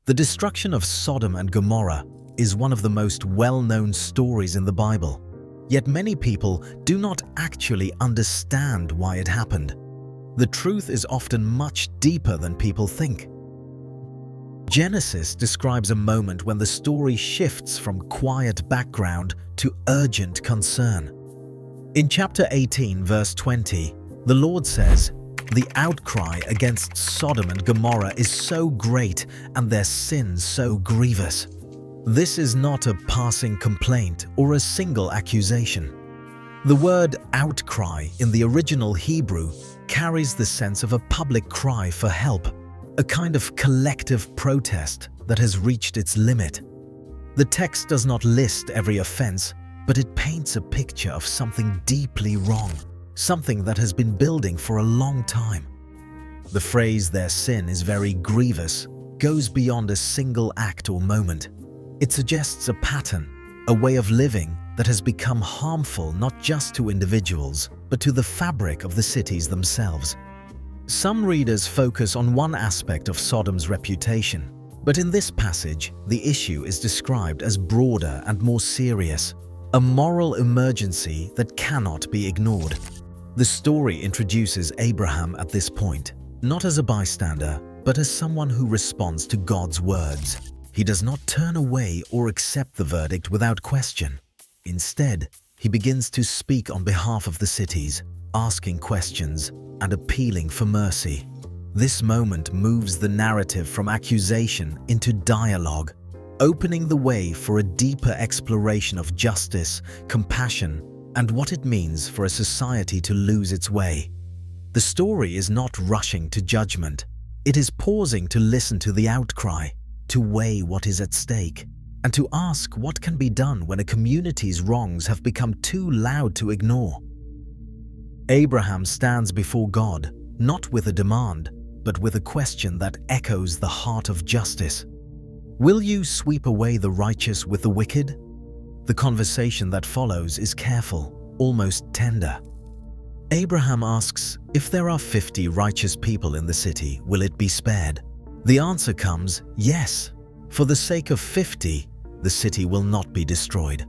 The destruction of Sodom and Gomorrah is one of the most well-known stories in the Bible, yet many people do not actually understand why it happened. The truth is often much deeper than people think. Genesis describes a moment when the story shifts from quiet background to urgent concern. In chapter 18, verse 20, the Lord says, "The outcry against Sodom and Gomorrah is so great and their sin so grievous." This is not a passing complaint or a single accusation. The word outcry in the original Hebrew carries the sense of a public cry for help, a kind of collective protest that has reached its limit. The text does not list every offense, but it paints a picture of something deeply wrong, something that has been building for a long time. The phrase "their sin is very grievous" goes beyond a single act or moment. It suggests a pattern, a way of living that has become harmful not just to individuals, but to the fabric of the cities themselves. Some readers focus on one aspect of Sodom's reputation, but in this passage, the issue is described as broader and more serious, a moral emergency that cannot be ignored. The story introduces Abraham at this point, not as a bystander, but as someone who responds to God's words. He does not turn away or accept the verdict without question. Instead, he begins to speak on behalf of the cities, asking questions and appealing for mercy. This moment moves the narrative from accusation into dialogue, opening the way for a deeper exploration of justice, compassion, and what it means for a society to lose its way. The story is not rushing to judgment. It is pausing to listen to the outcry, to weigh what is at stake, and to ask what can be done when a community's wrongs have become too loud to ignore. Abraham stands before God, not with a demand, but with a question that echoes the heart of justice. Will you sweep away the righteous with the wicked? The conversation that follows is careful, almost tender. Abraham asks, if there are 50 righteous people in the city, will it be spared? The answer comes, yes. For the sake of 50, the city will not be destroyed.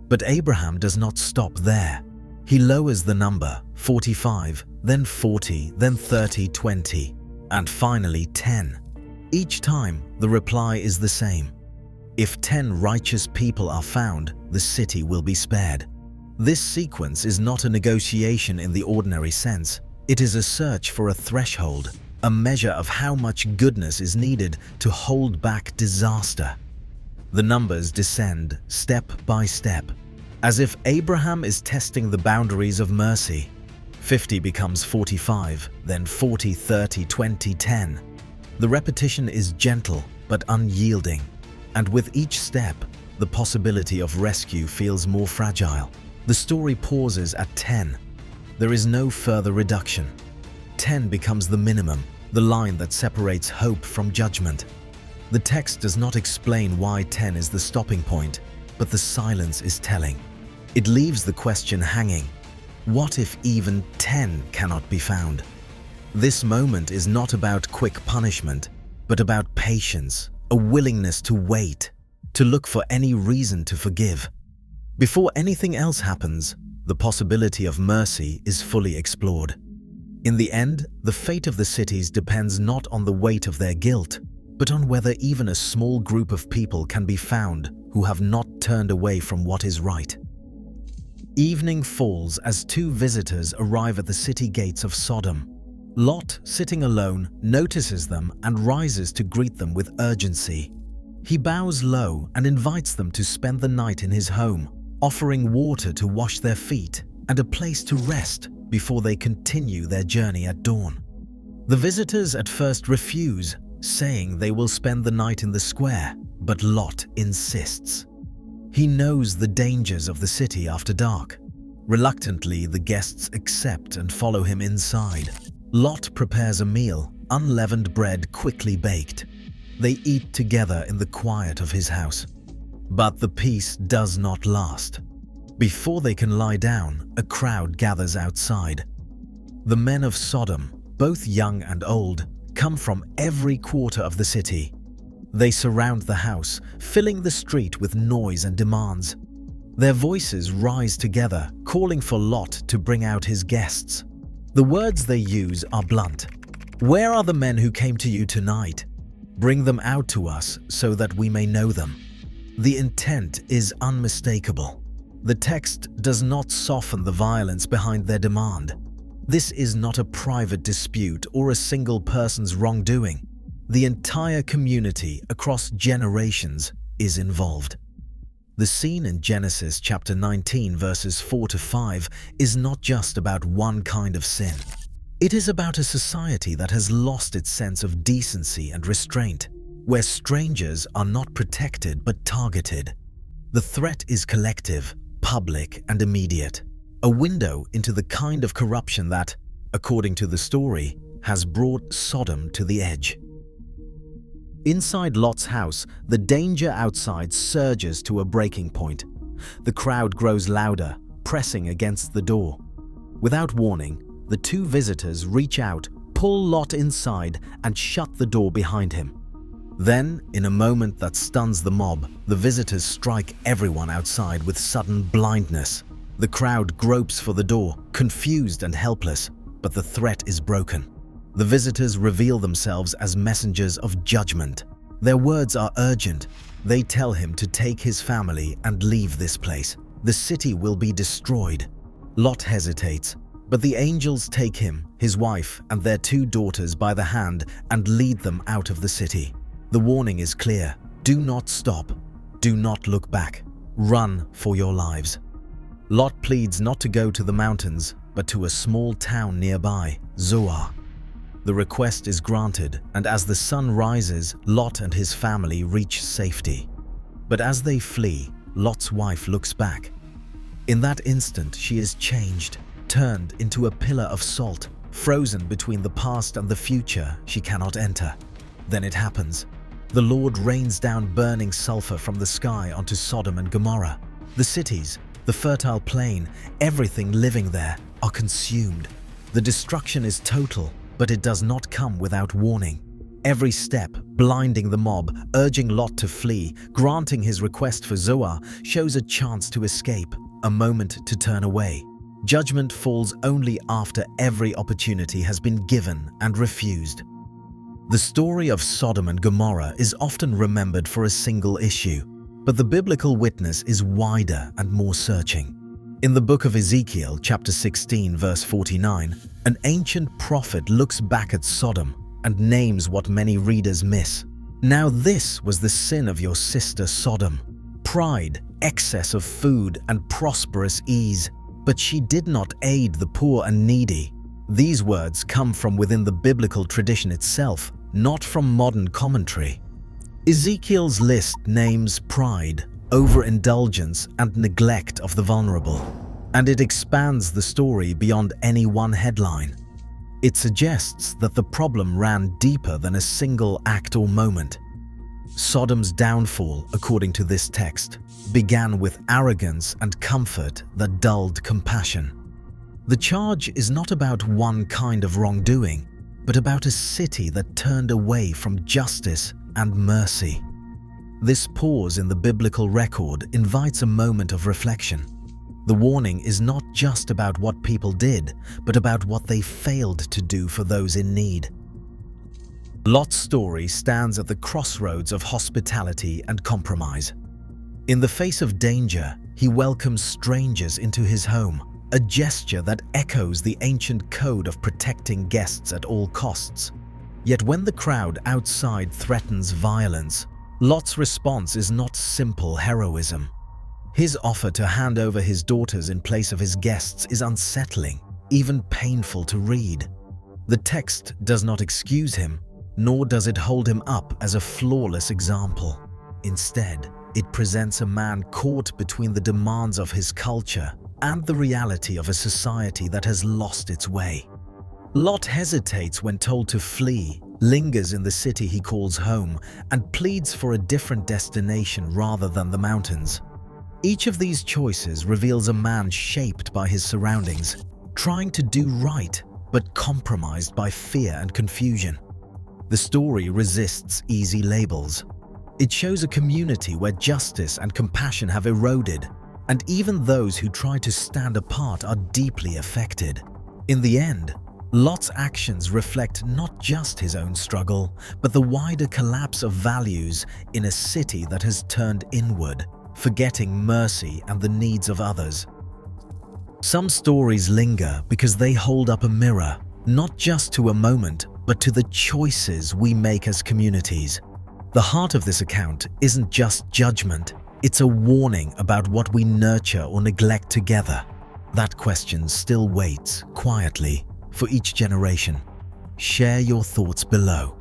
But Abraham does not stop there. He lowers the number, 45, then 40, then 30, 20, and finally 10. Each time, the reply is the same. If 10 righteous people are found, the city will be spared. This sequence is not a negotiation in the ordinary sense. It is a search for a threshold, a measure of how much goodness is needed to hold back disaster. The numbers descend step by step, as if Abraham is testing the boundaries of mercy. 50 becomes 45, then 40, 30, 20, 10. The repetition is gentle but unyielding, and with each step, the possibility of rescue feels more fragile. The story pauses at 10. There is no further reduction. 10 becomes the minimum, the line that separates hope from judgment. The text does not explain why 10 is the stopping point, but the silence is telling. It leaves the question hanging. What if even 10 cannot be found? This moment is not about quick punishment, but about patience, a willingness to wait, to look for any reason to forgive. Before anything else happens, the possibility of mercy is fully explored. In the end, the fate of the cities depends not on the weight of their guilt, but on whether even a small group of people can be found who have not turned away from what is right. Evening falls as two visitors arrive at the city gates of Sodom. Lot, sitting alone, notices them and rises to greet them with urgency. He bows low and invites them to spend the night in his home, offering water to wash their feet and a place to rest before they continue their journey at dawn. The visitors at first refuse, saying they will spend the night in the square, but Lot insists. He knows the dangers of the city after dark. Reluctantly, the guests accept and follow him inside. Lot prepares a meal, unleavened bread quickly baked. They eat together in the quiet of his house. But the peace does not last. Before they can lie down, a crowd gathers outside. The men of Sodom, both young and old, come from every quarter of the city. They surround the house, filling the street with noise and demands. Their voices rise together, calling for Lot to bring out his guests. The words they use are blunt. "Where are the men who came to you tonight? Bring them out to us so that we may know them." The intent is unmistakable. The text does not soften the violence behind their demand. This is not a private dispute or a single person's wrongdoing. The entire community across generations is involved. The scene in Genesis chapter 19 verses 4 to 5 is not just about one kind of sin. It is about a society that has lost its sense of decency and restraint, where strangers are not protected but targeted. The threat is collective, public, and immediate, a window into the kind of corruption that, according to the story, has brought Sodom to the edge. Inside Lot's house, the danger outside surges to a breaking point. The crowd grows louder, pressing against the door. Without warning, the two visitors reach out, pull Lot inside, and shut the door behind him. Then, in a moment that stuns the mob, the visitors strike everyone outside with sudden blindness. The crowd gropes for the door, confused and helpless, but the threat is broken. The visitors reveal themselves as messengers of judgment. Their words are urgent. They tell him to take his family and leave this place. The city will be destroyed. Lot hesitates, but the angels take him, his wife, and their two daughters by the hand and lead them out of the city. The warning is clear. Do not stop. Do not look back. Run for your lives. Lot pleads not to go to the mountains, but to a small town nearby, Zoar. The request is granted, and as the sun rises, Lot and his family reach safety. But as they flee, Lot's wife looks back. In that instant, she is changed, turned into a pillar of salt, frozen between the past and the future she cannot enter. Then it happens. The Lord rains down burning sulfur from the sky onto Sodom and Gomorrah. The cities, the fertile plain, everything living there are consumed. The destruction is total, but it does not come without warning. Every step, blinding the mob, urging Lot to flee, granting his request for Zoar, shows a chance to escape, a moment to turn away. Judgment falls only after every opportunity has been given and refused. The story of Sodom and Gomorrah is often remembered for a single issue, but the biblical witness is wider and more searching. In the book of Ezekiel, chapter 16, verse 49, an ancient prophet looks back at Sodom and names what many readers miss. Now this was the sin of your sister Sodom: pride, excess of food, and prosperous ease. But she did not aid the poor and needy. These words come from within the biblical tradition itself, not from modern commentary. Ezekiel's list names pride, overindulgence, and neglect of the vulnerable, and it expands the story beyond any one headline. It suggests that the problem ran deeper than a single act or moment. Sodom's downfall, according to this text, began with arrogance and comfort that dulled compassion. The charge is not about one kind of wrongdoing, but about a city that turned away from justice and mercy. This pause in the biblical record invites a moment of reflection. The warning is not just about what people did, but about what they failed to do for those in need. Lot's story stands at the crossroads of hospitality and compromise. In the face of danger, he welcomes strangers into his home, a gesture that echoes the ancient code of protecting guests at all costs. Yet when the crowd outside threatens violence, Lot's response is not simple heroism. His offer to hand over his daughters in place of his guests is unsettling, even painful to read. The text does not excuse him, nor does it hold him up as a flawless example. Instead, it presents a man caught between the demands of his culture and the reality of a society that has lost its way. Lot hesitates when told to flee, lingers in the city he calls home, and pleads for a different destination rather than the mountains. Each of these choices reveals a man shaped by his surroundings, trying to do right, but compromised by fear and confusion. The story resists easy labels. It shows a community where justice and compassion have eroded, and even those who try to stand apart are deeply affected. In the end, Lot's actions reflect not just his own struggle, but the wider collapse of values in a city that has turned inward, forgetting mercy and the needs of others. Some stories linger because they hold up a mirror, not just to a moment, but to the choices we make as communities. The heart of this account isn't just judgment, it's a warning about what we nurture or neglect together. That question still waits quietly for each generation. Share your thoughts below.